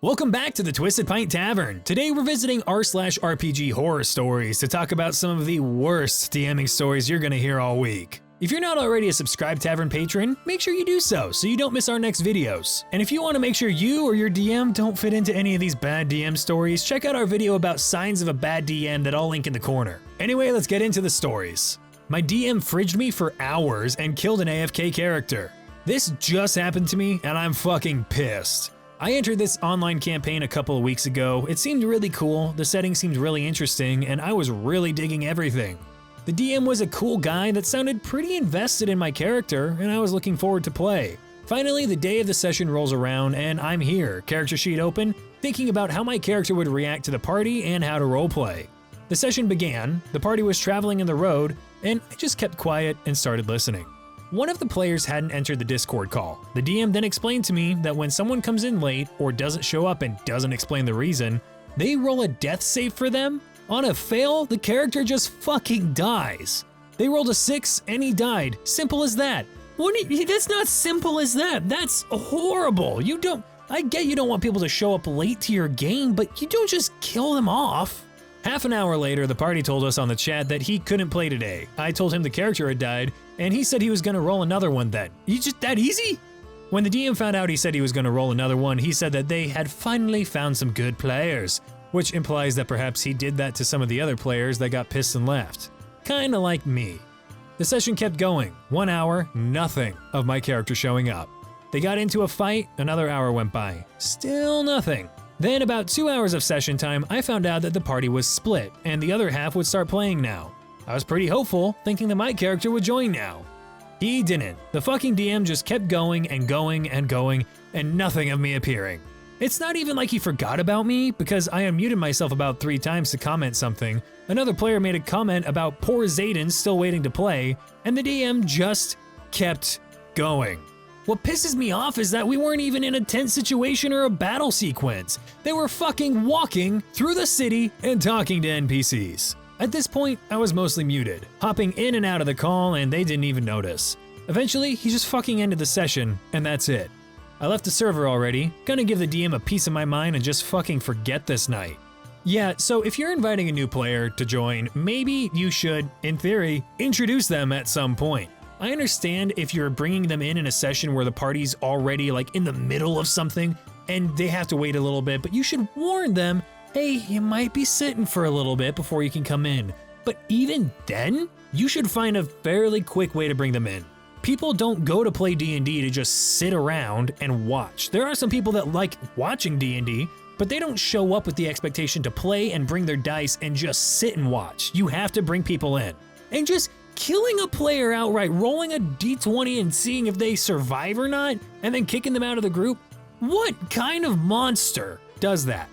Welcome back to the Twisted Pint Tavern. Today we're visiting r/RPG horror stories to talk about some of the worst DMing stories you're gonna hear all week. If you're not already a subscribed Tavern patron, make sure you do so you don't miss our next videos. And if you want to make sure you or your DM don't fit into any of these bad DM stories, check out our video about signs of a bad DM that I'll link in the corner. Anyway, let's get into the stories. My DM fridged me for hours and killed an AFK character. This just happened to me and I'm fucking pissed. I entered this online campaign a couple of weeks ago. It seemed really cool, the setting seemed really interesting, and I was really digging everything. The DM was a cool guy that sounded pretty invested in my character, and I was looking forward to play. Finally, the day of the session rolls around and I'm here, character sheet open, thinking about how my character would react to the party and how to roleplay. The session began, the party was traveling in the road, and I just kept quiet and started listening. One of the players hadn't entered the Discord call. The DM then explained to me that when someone comes in late or doesn't show up and doesn't explain the reason, they roll a death save for them. On a fail, the character just fucking dies. They rolled a 6 and he died. Simple as that. That's not simple as that. That's horrible. I get you don't want people to show up late to your game, but you don't just kill them off. Half an hour later, the party told us on the chat that he couldn't play today. I told him the character had died, and he said he was gonna roll another one then. You just that easy? When the DM found out he said he was gonna roll another one, he said that they had finally found some good players, which implies that perhaps he did that to some of the other players that got pissed and left. Kinda like me. The session kept going. 1 hour, nothing of my character showing up. They got into a fight, another hour went by. Still nothing. Then about 2 hours of session time, I found out that the party was split, and the other half would start playing now. I was pretty hopeful, thinking that my character would join now. He didn't. The fucking DM just kept going and going and going, and nothing of me appearing. It's not even like he forgot about me, because I unmuted myself about 3 times to comment something. Another player made a comment about poor Zayden still waiting to play, and the DM just kept going. What pisses me off is that we weren't even in a tense situation or a battle sequence. They were fucking walking through the city and talking to NPCs. At this point, I was mostly muted, hopping in and out of the call and they didn't even notice. Eventually, he just fucking ended the session and that's it. I left the server already, gonna give the DM a piece of my mind and just fucking forget this night. Yeah, so if you're inviting a new player to join, maybe you should, in theory, introduce them at some point. I understand if you're bringing them in a session where the party's already like in the middle of something and they have to wait a little bit, but you should warn them, hey, you might be sitting for a little bit before you can come in. But even then, you should find a fairly quick way to bring them in. People don't go to play D&D to just sit around and watch. There are some people that like watching D&D, but they don't show up with the expectation to play and bring their dice and just sit and watch. You have to bring people in. And just killing a player outright, rolling a d20 and seeing if they survive or not, and then kicking them out of the group? What kind of monster does that?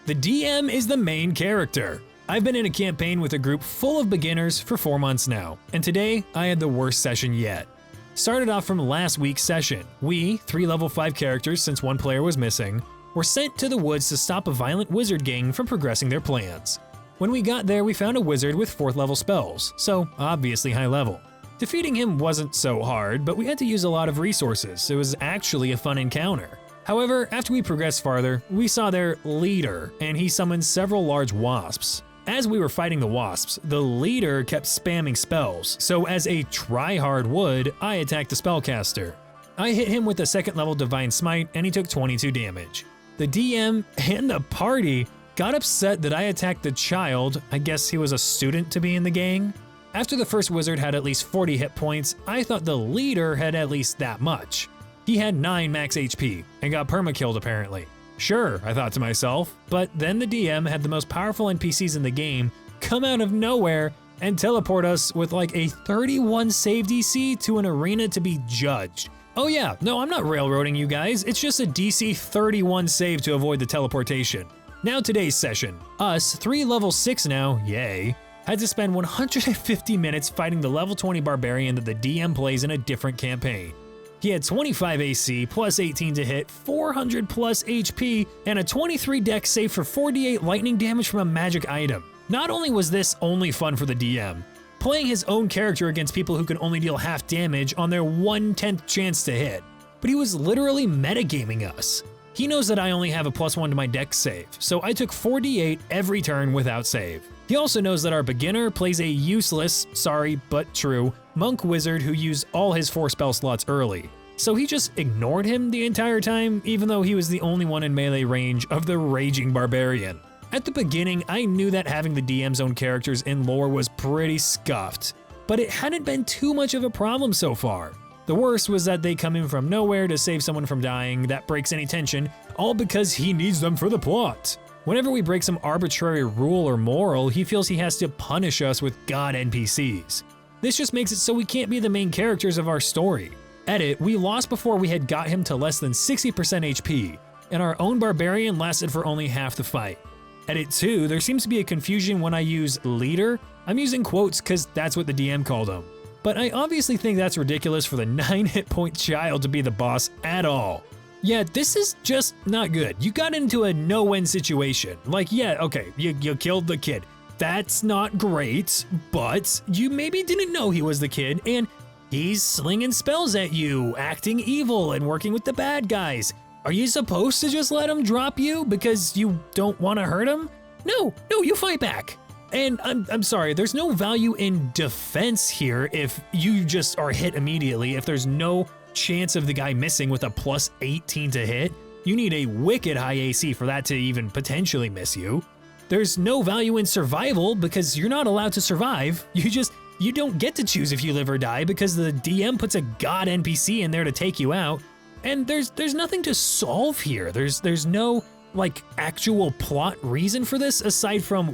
The DM is the main character. I've been in a campaign with a group full of beginners for 4 months now, and today I had the worst session yet. Started off from last week's session. We, 3 level 5 characters since 1 player was missing, were sent to the woods to stop a violent wizard gang from progressing their plans. When we got there, we found a wizard with 4th level spells, so obviously high level. Defeating him wasn't so hard, but we had to use a lot of resources. It was actually a fun encounter. However, after we progressed farther, we saw their leader, and he summoned several large wasps. As we were fighting the wasps, the leader kept spamming spells, so as a tryhard would, I attacked the spellcaster. I hit him with a 2nd level Divine Smite, and he took 22 damage. The DM and the party got upset that I attacked the child. I guess he was a student to be in the gang. After the first wizard had at least 40 hit points, I thought the leader had at least that much. He had 9 max HP and got perma-killed apparently. Sure, I thought to myself, but then the DM had the most powerful NPCs in the game come out of nowhere and teleport us with like a 31 save DC to an arena to be judged. Oh yeah, no, I'm not railroading you guys, it's just a DC 31 save to avoid the teleportation. Now today's session. Us, 3 level 6 now, yay, had to spend 150 minutes fighting the level 20 barbarian that the DM plays in a different campaign. He had 25 AC, plus 18 to hit, 400 plus HP, and a 23 dex save for 48 lightning damage from a magic item. Not only was this only fun for the DM, playing his own character against people who can only deal half damage on their 1/10 chance to hit, but he was literally metagaming us. He knows that I only have a +1 to my dex save, so I took 4d8 every turn without save. He also knows that our beginner plays a useless, sorry but true, monk wizard who used all his 4 spell slots early. So he just ignored him the entire time, even though he was the only one in melee range of the raging barbarian. At the beginning, I knew that having the DM's own characters in lore was pretty scuffed, but it hadn't been too much of a problem so far. The worst was that they come in from nowhere to save someone from dying, that breaks any tension, all because he needs them for the plot. Whenever we break some arbitrary rule or moral, he feels he has to punish us with god NPCs. This just makes it so we can't be the main characters of our story. Edit, we lost before we had got him to less than 60% HP, and our own barbarian lasted for only half the fight. Edit 2, there seems to be a confusion when I use leader. I'm using quotes cause that's what the DM called him. But I obviously think that's ridiculous for the 9 hit point child to be the boss at all. Yeah, this is just not good. You got into a no-win situation. Like, yeah, okay, you killed the kid. That's not great, but you maybe didn't know he was the kid, and he's slinging spells at you, acting evil and working with the bad guys. Are you supposed to just let him drop you because you don't want to hurt him? No, you fight back. And I'm sorry, there's no value in defense here if you just are hit immediately, if there's no chance of the guy missing with a +18 to hit. You need a wicked high AC for that to even potentially miss you. There's no value in survival because you're not allowed to survive. You don't get to choose if you live or die because the DM puts a god NPC in there to take you out. And there's nothing to solve here. There's no like actual plot reason for this aside from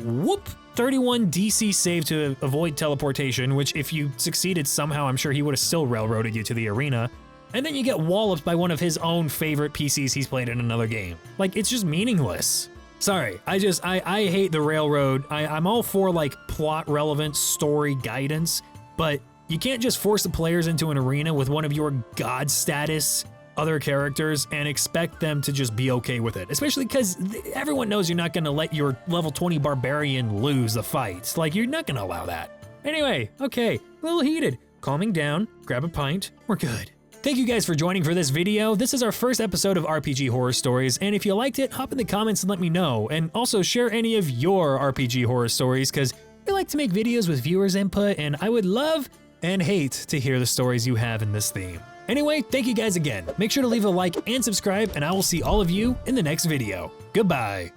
31 DC save to avoid teleportation, which if you succeeded somehow, I'm sure he would have still railroaded you to the arena. And then you get walloped by one of his own favorite PCs he's played in another game. Like, it's just meaningless. Sorry, I hate the railroad. I'm all for like plot relevant story guidance, but you can't just force the players into an arena with one of your god status other characters and expect them to just be okay with it, especially because everyone knows you're not going to let your level 20 barbarian lose the fight. Like, you're not going to allow that. Anyway, okay, a little heated. Calming down, grab a pint, we're good. Thank you guys for joining for this video. This is our first episode of RPG Horror Stories, and if you liked it, hop in the comments and let me know, and also share any of your RPG horror stories, because we like to make videos with viewers' input, and I would love and hate to hear the stories you have in this theme. Anyway, thank you guys again. Make sure to leave a like and subscribe, and I will see all of you in the next video. Goodbye.